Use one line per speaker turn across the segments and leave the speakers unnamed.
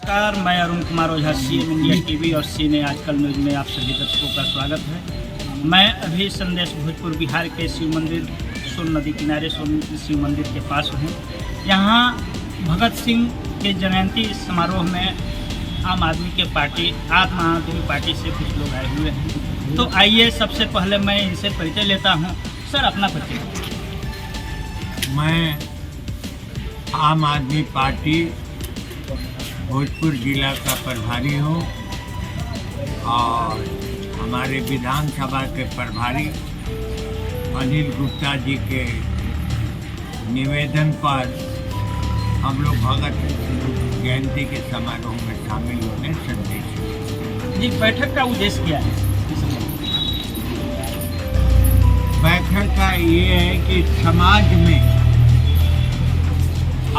नमस्कार, मैं Arun Kumar Ojha, CM India TV और सीने आजकल न्यूज में आप सभी दर्शकों का स्वागत है। मैं अभी संदेश भोजपुर बिहार के शिव मंदिर सोन नदी किनारे सोन शिव मंदिर के पास हूँ। यहाँ भगत सिंह के जयंती समारोह में आम आदमी पार्टी से कुछ लोग आए हुए हैं। तो आइए सबसे पहले मैं इनसे परिचय लेता हूँ। सर, अपना परिचय।
मैं आम आदमी पार्टी भोजपुर जिला का प्रभारी हूँ और हमारे विधानसभा के प्रभारी अनिल गुप्ता जी के निवेदन पर हम लोग भगत जयंती के समारोह में शामिल होने संदेश
जी, बैठक का उद्देश्य क्या है?
बैठक का ये है कि समाज में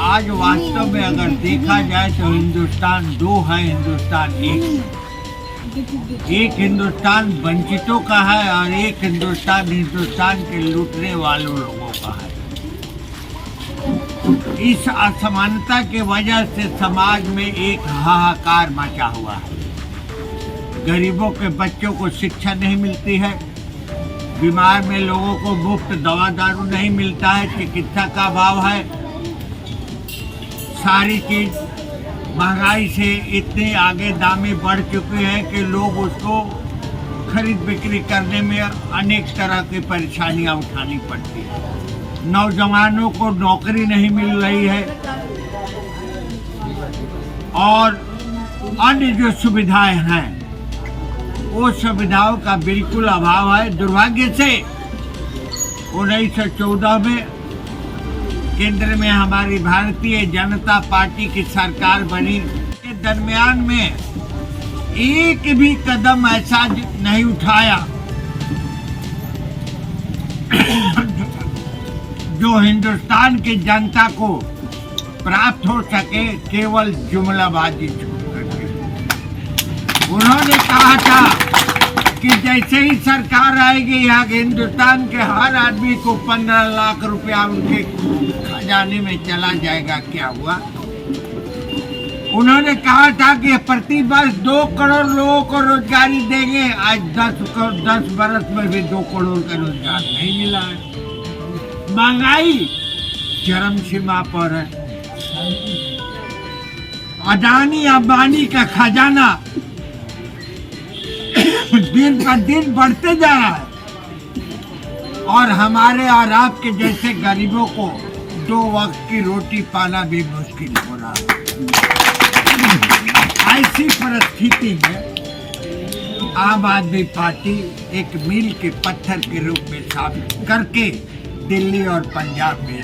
आज वास्तव में अगर देखा जाए तो हिंदुस्तान दो है, हिंदुस्तान एक हिंदुस्तान वंचितों का है और एक हिंदुस्तान के लूटने वालों लोगों का है। इस असमानता के वजह से समाज में एक हाहाकार मचा हुआ है। गरीबों के बच्चों को शिक्षा नहीं मिलती है, बीमार में लोगों को मुफ्त दवा दारू नहीं मिलता है, चिकित्सा का अभाव है। सारी चीज महंगाई से इतने आगे दामें बढ़ चुके हैं कि लोग उसको खरीद बिक्री करने में अनेक तरह की परेशानियां उठानी पड़ती है। नौजवानों को नौकरी नहीं मिल रही है और अन्य जो सुविधाएं हैं वो सुविधाओं का बिल्कुल अभाव है। दुर्भाग्य से 1914 में केंद्र में हमारी भारतीय जनता पार्टी की सरकार बनी के दरमियान में एक भी कदम ऐसा नहीं उठाया जो हिंदुस्तान की जनता को प्राप्त हो सके, केवल जुमलाबाजी करके। उन्होंने कहा था कि जैसे ही सरकार आएगी यहाँ के हिंदुस्तान के हर आदमी को 15 लाख रुपया उनके खजाने में चला जाएगा। क्या हुआ? उन्होंने कहा था कि प्रति वर्ष 2 करोड़ लोगों को रोजगारी देंगे। आज 10 बरस में भी 2 करोड़ का रोजगार नहीं मिला है। महंगाई चरम सीमा पर है। अडानी अंबानी का खजाना दिन पर दिन बढ़ते जा रहा है और हमारे और आपके जैसे गरीबों को 2 वक्त की रोटी पाना भी मुश्किल हो रहा है। ऐसी परिस्थिति में आम आदमी पार्टी एक मील के पत्थर के रूप में साबित करके दिल्ली और पंजाब में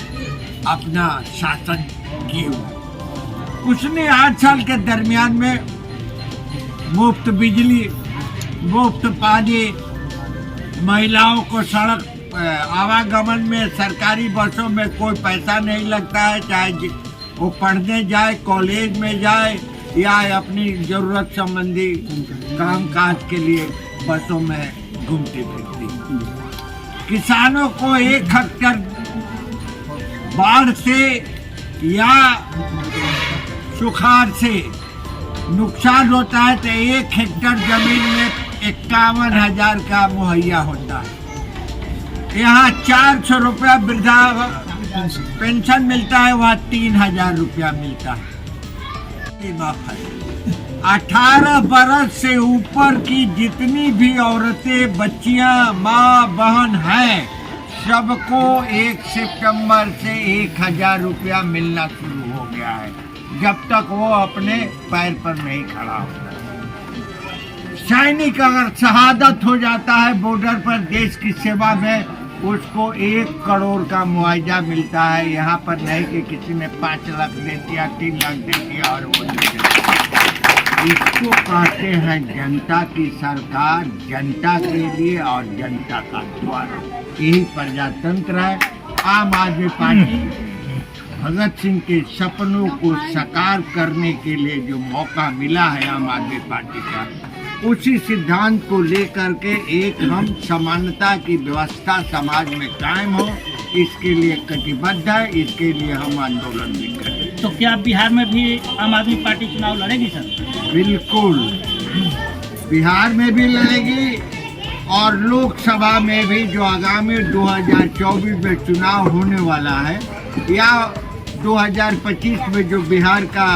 अपना शासन किए हुए। उसने 8 साल के दरमियान में मुफ्त बिजली, मुफ्त पानी, महिलाओं को सड़क आवागमन में सरकारी बसों में कोई पैसा नहीं लगता है, चाहे वो पढ़ने जाए, कॉलेज में जाए या अपनी जरूरत संबंधी कामकाज के लिए बसों में घूमती फिरती। किसानों को 1 हेक्टेयर बाढ़ से या सुखाड़ से नुकसान होता है तो 1 हेक्टेयर जमीन में 51,000 का मुहैया होता है। यहाँ 400 रुपया वृद्धा पेंशन मिलता है, वहाँ 3,000 रुपया मिलता है। 18 बरस से ऊपर की जितनी भी औरतें, बच्चियां, माँ बहन हैं, सबको 1 सितंबर से 1,000 रुपया मिलना शुरू हो गया है, जब तक वो अपने पैर पर नहीं खड़ा होता। सैनिक अगर शहादत हो जाता है बॉर्डर पर देश की सेवा में, उसको 1 करोड़ का मुआवजा मिलता है। यहाँ पर नहीं कि किसी ने 5 लाख दे दिया, 3 लाख दे दिया और वो इसको कहते हैं जनता की सरकार, जनता के लिए और जनता का द्वारा। यही प्रजातंत्र है। आम आदमी पार्टी भगत सिंह के सपनों को साकार करने के लिए जो मौका मिला है आम आदमी पार्टी का, उसी सिद्धांत को लेकर के एक हम समानता की व्यवस्था समाज में कायम हो, इसके लिए कटिबद्ध है। इसके लिए हम आंदोलन भी कर रहे हैं।
तो क्या बिहार में भी आम आदमी पार्टी चुनाव लड़ेगी सर?
बिल्कुल, बिहार में भी लड़ेगी और लोकसभा में भी, जो आगामी 2024 में चुनाव होने वाला है या 2025 में जो बिहार का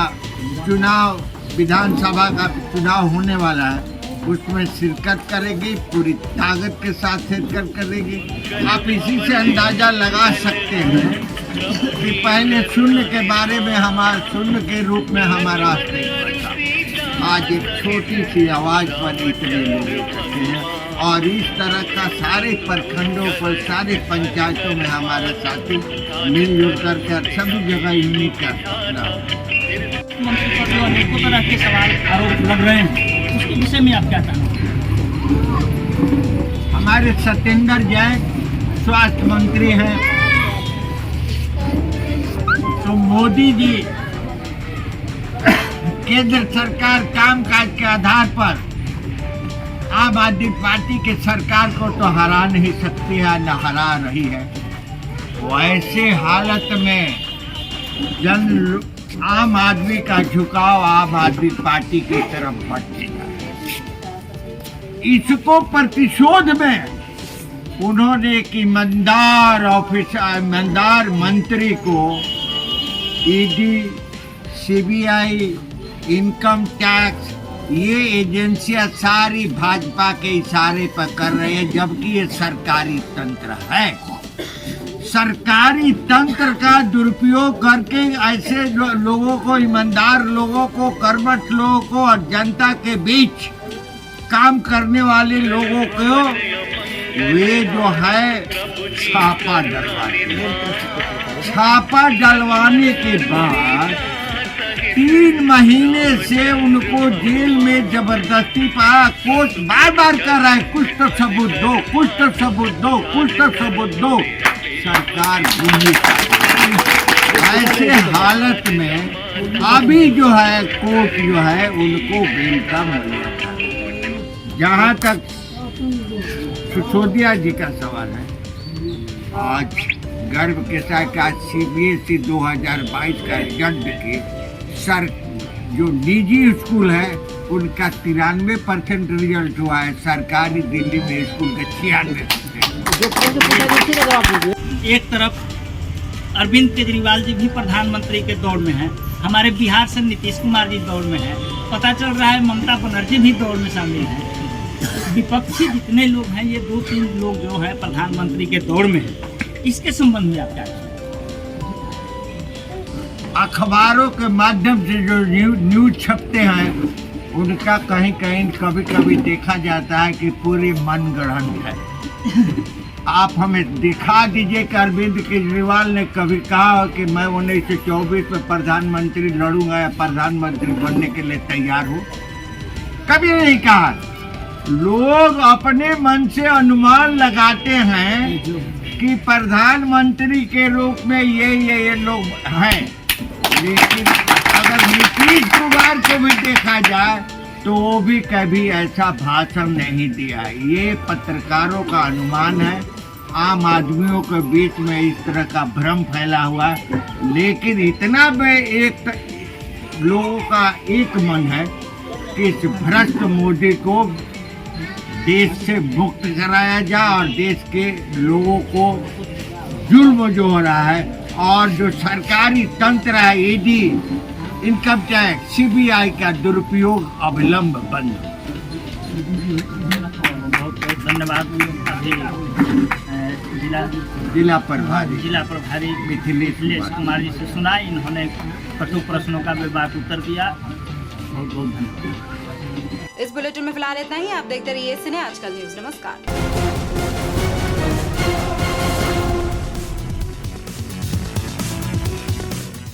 चुनाव, विधानसभा का चुनाव होने वाला है, उसमें शिरकत करेगी, पूरी ताकत के साथ शिरकत करेगी। आप इसी से अंदाजा लगा सकते हैं कि पहले शून्य के बारे में शून्य के रूप में हमारा अस्तित्व था। आज एक छोटी सी आवाज़ पर इतने लोग इकट्ठे हैं और इस तरह का सारे प्रखंडों पर, सारे पंचायतों में हमारे साथी मिलजुल कर सभी जगह यूनिट का सपना हो।
मंत्री पर जो अनेकों तरह के सवाल आरोप लग रहे हैं, उसके विषय में आप क्या कहना?
हमारे सत्येंद्र जैन स्वास्थ्य मंत्री हैं, तो मोदी जी केंद्र सरकार कामकाज के आधार पर आम आदमी पार्टी के सरकार को तो हरा नहीं सकती है, न हरा रही है। वैसे हालत में आम आदमी का झुकाव आम आदमी पार्टी की तरफ बढ़ेगा। इसको प्रतिशोध में उन्होंने एक ईमानदार मंत्री को ईडी, सीबीआई, इनकम टैक्स, ये एजेंसियां सारी भाजपा के इशारे पर कर रहे हैं, जबकि ये सरकारी तंत्र है। सरकारी तंत्र का दुरुपयोग करके ऐसे लोगों को, ईमानदार लोगों को, कर्मठ लोगों को और जनता के बीच काम करने वाले लोगों को वे जो है छापा डलवाने के बाद 3 महीने से उनको जेल में जबरदस्ती पाया। कोर्ट बार बार कर रहा है, कुछ तो सबूत दो, कुछ तो सबूत दो, कुछ तो सबूत दो। सरकार ऐसे हालत में अभी जो है कोर्ट जो है उनको बेल का मिला था। जहाँ तक सिसोदिया जी का सवाल है, आज गर्व के साथ आज CBSE 2022 का रिजल्ट के सर जो निजी स्कूल है उनका 93% रिजल्ट हुआ है, सरकारी दिल्ली में स्कूल का 96%।
एक तरफ अरविंद केजरीवाल जी भी प्रधानमंत्री के दौड़ में हैं, हमारे बिहार से नीतीश कुमार जी दौड़ में हैं, पता चल रहा है ममता बनर्जी भी दौड़ में शामिल हैं। विपक्षी जितने लोग हैं, ये 2-3 लोग जो है प्रधानमंत्री के दौड़ में हैं, इसके संबंध में आप क्या कहें?
अखबारों के माध्यम से जो न्यूज छपते हैं उनका कहीं कहीं कभी कभी देखा जाता है कि पूरी मनगढ़ंत है। आप हमें दिखा दीजिए कि अरविंद केजरीवाल ने कभी कहा कि मैं 1924 में प्रधानमंत्री लड़ूंगा या प्रधानमंत्री बनने के लिए तैयार हूँ, कभी नहीं कहा। लोग अपने मन से अनुमान लगाते हैं कि प्रधानमंत्री के रूप में ये लोग हैं, लेकिन अगर नीतीश कुमार को भी देखा जाए तो वो भी कभी ऐसा भाषण नहीं दिया। ये पत्रकारों का अनुमान है, आम आदमियों के बीच में इस तरह का भ्रम फैला हुआ है। लेकिन इतना लोगों का एक मन है कि इस भ्रष्ट मोदी को देश से मुक्त कराया जाए और देश के लोगों को जुल्म जो हो रहा है और जो सरकारी तंत्र है, ईडी, इनकम टैक्स, सीबीआई का दुरुपयोग अविलंब बंद।
बहुत बहुत धन्यवाद।
जिला प्रभारी
मिथिलेश कुमार जी से सुना, इन्होंने कटु प्रश्नों का बेबाक उत्तर दिया। बहुत बहुत धन्यवाद।
इस बुलेटिन में फिलहाल इतना ही। आप देखते रहिए सिने आजकल न्यूज। नमस्कार।